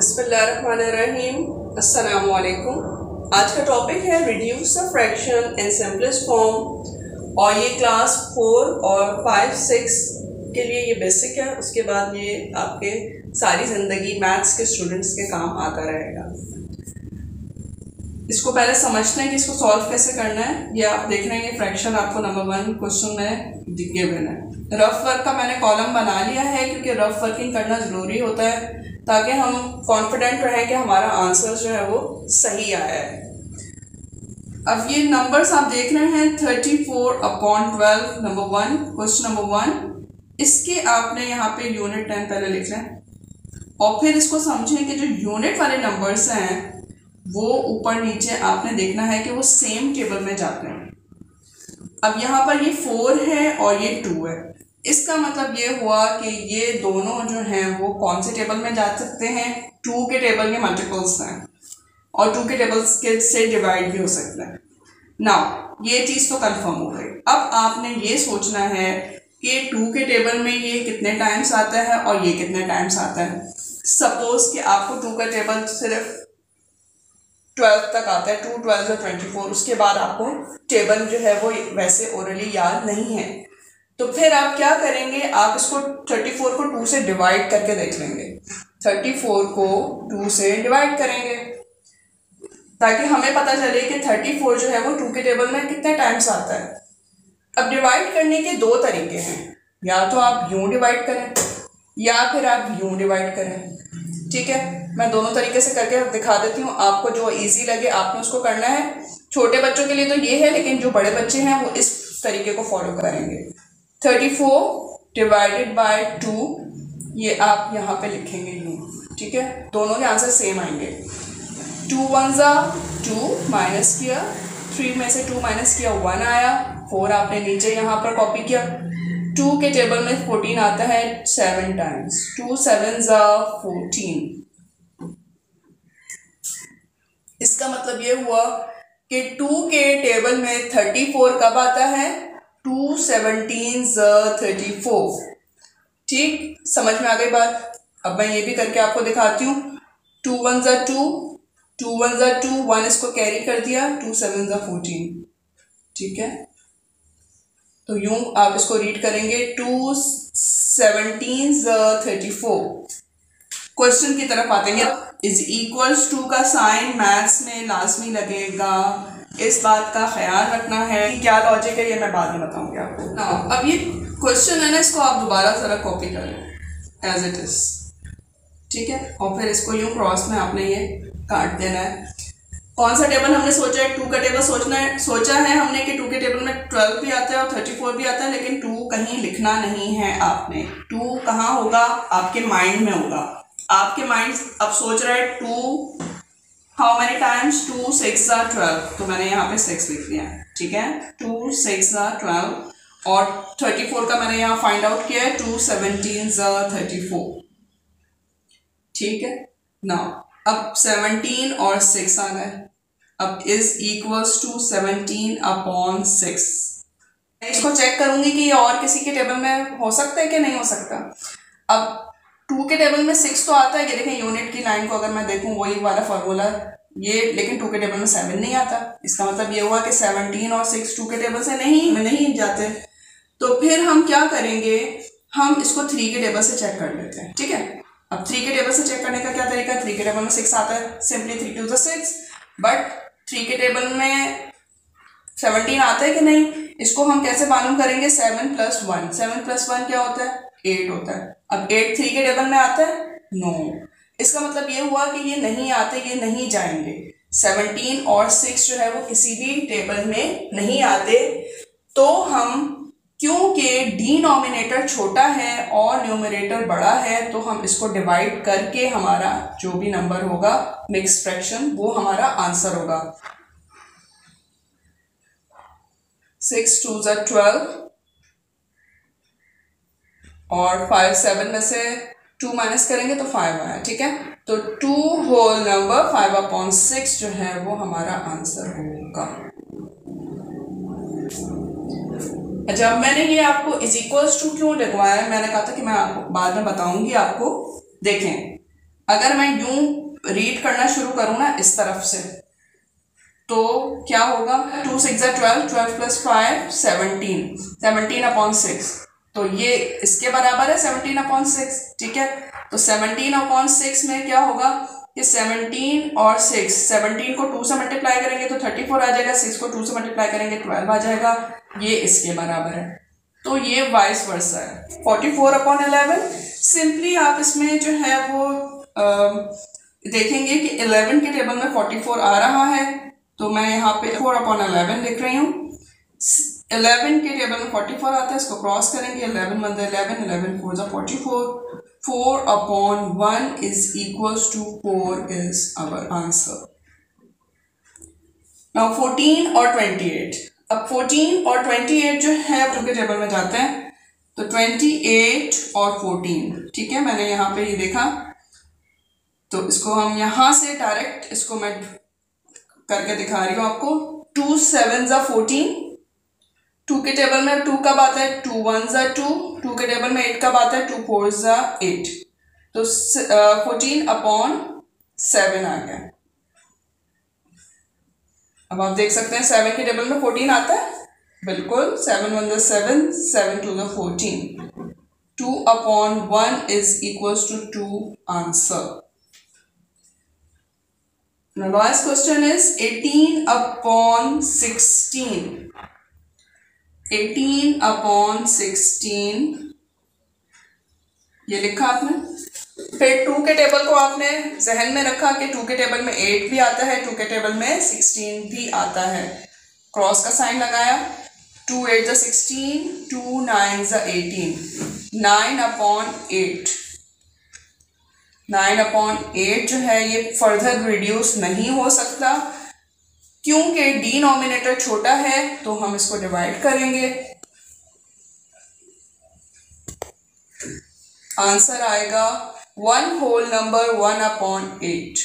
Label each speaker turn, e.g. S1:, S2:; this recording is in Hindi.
S1: बिस्मिल्लाहिर्रहमानिर्रहीम। अस्सलामु अलैकुम। आज का टॉपिक है reduce the fraction in simplest form और ये क्लास 4 और 5 6 के लिए ये बेसिक है। उसके बाद ये आपके सारी ज़िंदगी मैथ्स के स्टूडेंट्स के काम आता रहेगा। इसको पहले समझते हैं कि इसको सॉल्व कैसे करना है। ये आप देख रहे हैं, ये फ्रैक्शन आपको नंबर 1 क्वेश्चन में गिवन है। रफ वर्क का मैंने कॉलम बना लिया है क्योंकि रफ वर्किंग करना ज़रूरी होता है ताकि हम कॉन्फिडेंट रहें कि हमारा आंसर जो है वो सही आया है। अब ये नंबर्स आप देख रहे हैं 34/12 नंबर 1 क्वेश्चन नंबर 1। इसके आपने यहाँ पे यूनिट 10 पहले लिख लें और फिर इसको समझें कि जो यूनिट वाले नंबर्स हैं वो ऊपर नीचे आपने देखना है कि वो सेम टेबल में जाते हैं। अब यहाँ पर ये 4 है और ये 2 है। इसका मतलब ये हुआ कि ये दोनों जो हैं वो कौन से टेबल में जा सकते हैं, 2 के टेबल के मल्टीपल्स हैं और 2 के टेबल्स के से डिवाइड भी हो सकता है। नाउ ये चीज़ तो कंफर्म हो गई। अब आपने ये सोचना है कि 2 के टेबल में ये कितने टाइम्स आता है और ये कितने टाइम्स आता है। सपोज कि आपको 2 का टेबल सिर्फ 12 तक आता है, 2 12 और 24। उसके बाद आपको टेबल जो है वो वैसे ओरली याद नहीं है, तो फिर आप क्या करेंगे, आप इसको 34 को 2 से डिवाइड करके देख लेंगे। 34 को 2 से डिवाइड करेंगे ताकि हमें पता चले कि 34 जो है वो 2 के टेबल में कितने टाइम्स आता है। अब डिवाइड करने के 2 तरीके हैं, या तो आप यूं डिवाइड करें या फिर आप यूं डिवाइड करें। ठीक है, मैं दोनों तरीके से करके दिखा देती हूँ, आपको जो इजी लगे आपने उसको करना है। छोटे बच्चों के लिए तो ये है, लेकिन जो बड़े बच्चे हैं वो इस तरीके को फॉलो करेंगे। 34 डिवाइडेड बाय 2 ये आप यहाँ पे लिखेंगे यूँ। ठीक है, दोनों के आंसर सेम आएंगे। 2 1 2 माइनस किया, 3 में से 2 माइनस किया 1 आया, 4 आपने नीचे यहाँ पर कॉपी किया। 2 के टेबल में 14 आता है 7 टाइम्स, 2 7 14। इसका मतलब ये हुआ कि 2 के टेबल में 34 कब आता है, 2 17 34। ठीक, समझ में आ गई बात। अब मैं ये भी करके आपको दिखाती हूँ। 2 1 2, 2 1 2, 1 इसको कैरी कर दिया, 2 7 14। ठीक है, तो यूं आप इसको रीड करेंगे 2 17 34। क्वेश्चन की तरफ आते हैं। इज इक्वल्स टू का साइन मैथ्स में लाजमी लगेगा, इस बात का ख्याल रखना है। क्या लॉजिक है ये मैं बाद में बताऊंगी आपको। ना अब ये क्वेश्चन है ना, इसको आप दोबारा जरा कॉपी करें एज इट इज। ठीक है, और फिर इसको यूं क्रॉस में आपने ये काट देना है। कौन सा टेबल हमने सोचा है, 2 का टेबल सोचा है हमने कि 2 के टेबल में 12 भी आता है और 34 भी आता है, लेकिन 2 कहीं लिखना नहीं है आपने। 2 कहाँ होगा, आपके माइंड में होगा। आपके माइंड अब सोच रहा है 2 हाउ मेनी टाइम्स, 2 6 12, तो मैंने यहाँ पे 6 लिख दिया। ठीक है, 2 6 12 और 34 का मैंने यहाँ फाइंड आउट किया है, 2 17 34। ठीक है, नाउ अब 17 और 6 आ गए। अब इज इक्वल्स टू 17/6। इसको चेक करूंगी कि ये और किसी के टेबल में हो सकता है कि नहीं हो सकता। अब 2 के टेबल में 6 तो आता है, ये देखें यूनिट की लाइन को अगर मैं देखूं वही वाला फार्मूला ये, लेकिन 2 के टेबल में 7 नहीं आता। इसका मतलब ये हुआ कि 17 और 6 2 के टेबल से नहीं जाते। तो फिर हम क्या करेंगे, हम इसको 3 के टेबल से चेक कर लेते हैं। ठीक है, अब 3 के टेबल से चेक करने का क्या तरीका है, 3 के टेबल में 6 आता है, सिंपली 3 2 6। बट 3 के टेबल में 17 आता है कि नहीं, इसको हम कैसे मालूम करेंगे, 7 + 1। 7 + 1 क्या होता है, 8 होता है। अब 8 3 के टेबल में आता है, नो। इसका मतलब ये हुआ कि ये नहीं आते, ये नहीं जाएंगे। 17 और 6 जो है वो किसी भी टेबल में नहीं आते। तो हम, क्योंकि डिनोमिनेटर छोटा है और न्यूमरेटर बड़ा है, तो हम इसको डिवाइड करके हमारा जो भी नंबर होगा मिक्स फ्रैक्शन, वो हमारा आंसर होगा। 6 2 12 और 5 7 में से 2 माइनस करेंगे तो 5 आया। ठीक है, तो 2 होल नंबर 5/6 जो है वो हमारा आंसर होगा। अच्छा, मैंने ये आपको इज इक्वल्स टू क्यों लिखवाया है, मैंने कहा था कि मैं आपको बाद में बताऊंगी आपको। देखें, अगर मैं यूं रीड करना शुरू करूं ना इस तरफ से, तो क्या होगा, 2 6 12, 12 + 5 17, 17/6, तो ये इसके बराबर है 17/6, ठीक है। तो 17/6 में क्या होगा कि 17 और 6, 17 को 2 से मल्टीप्लाई करेंगे तो 34 आ जाएगा, 6 को 2 से मल्टीप्लाई करेंगे 12 आ जाएगा, ये इसके बराबर है। तो ये वाइस वर्सा है। 44/11 सिंपली आप इसमें जो है वो देखेंगे कि 11 के टेबल में 44 आ रहा है, तो मैं यहाँ पे 4/11 लिख रही हूँ। 11 के टेबल में 44 आता है, इसको क्रॉस करेंगे, 11 1 11, 11 4 44, 4/1 = 4 is our answer. Now 14 और 28, अब 14 और 28 जो है उनके टेबल में जाते हैं, तो 28 और 14, ठीक है, मैंने यहाँ पे ये देखा, तो इसको हम यहाँ से डायरेक्ट इसको मैं करके दिखा रही हूँ आपको। 2 7 14, 2 के टेबल में 2 कब आता है, 2 1 2, 2 के टेबल में 8 कब आता है, 2 4 8, तो 14/7 आ गया। अब आप देख सकते हैं 7 के टेबल में 14 आता है, बिल्कुल, 7 1 7, 7 2 14, 2/1 = 2 answer. Now last question is 18/16. 18/16 ये लिखा आपने, फिर 2 के टेबल को आपने जहन में रखा कि 2 के टेबल में 8 भी आता है, 2 के टेबल में 16 भी आता है, क्रॉस का साइन लगाया, 2 8 16, 2 9 18, 9/8, 9/8 जो है ये फर्दर रिड्यूस नहीं हो सकता, क्योंकि डिनोमिनेटर छोटा है, तो हम इसको डिवाइड करेंगे, आंसर आएगा 1 होल नंबर 1/8।